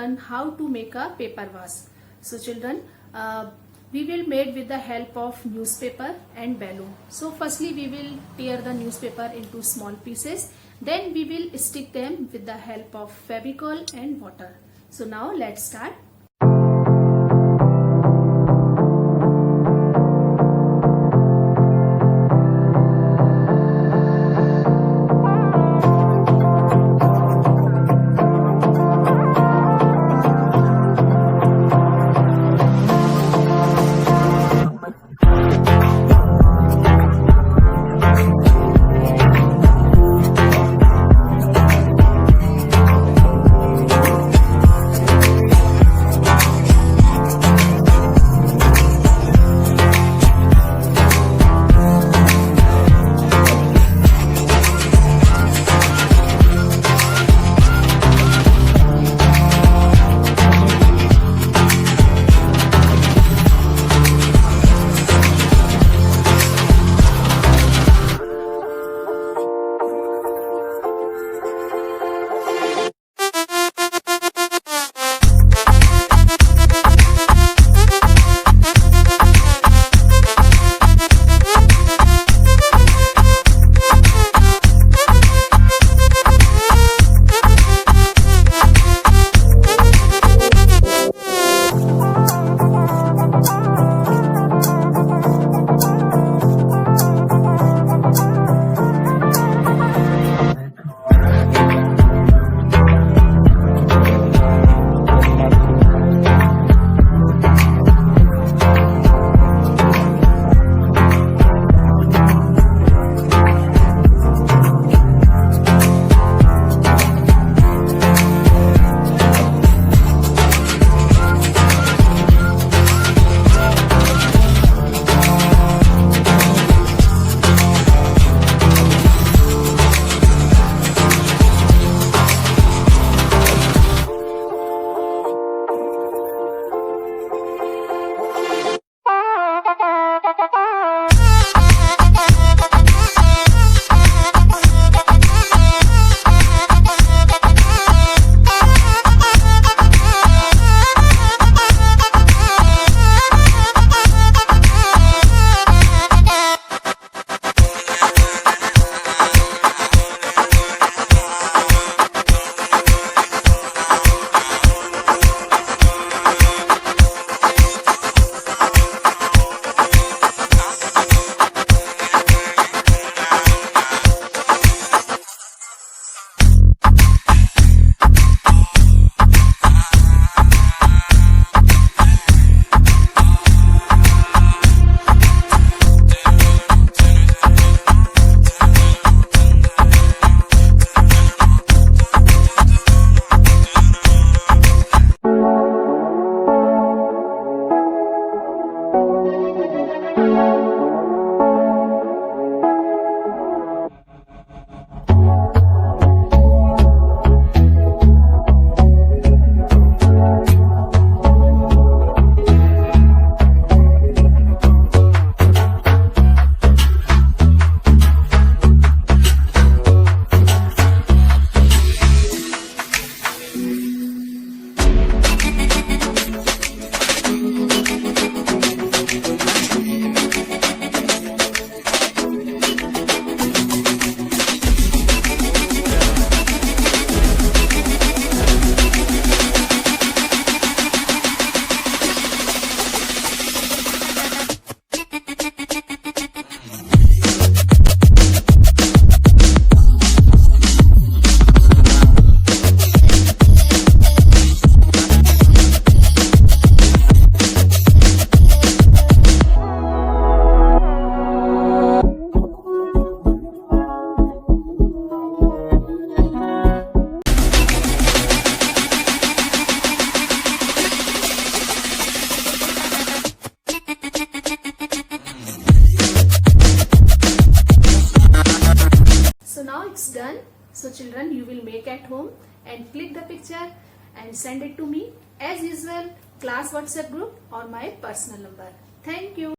learn how to make a paper vase. So children, we will made with the help of newspaper and balloon. So firstly we will tear the newspaper into small pieces. Then we will stick them with the help of Fevicol and water. So now let's start. It's done. So children, you will make at home and click the picture and send it to me as usual, class WhatsApp group or my personal number. Thank you.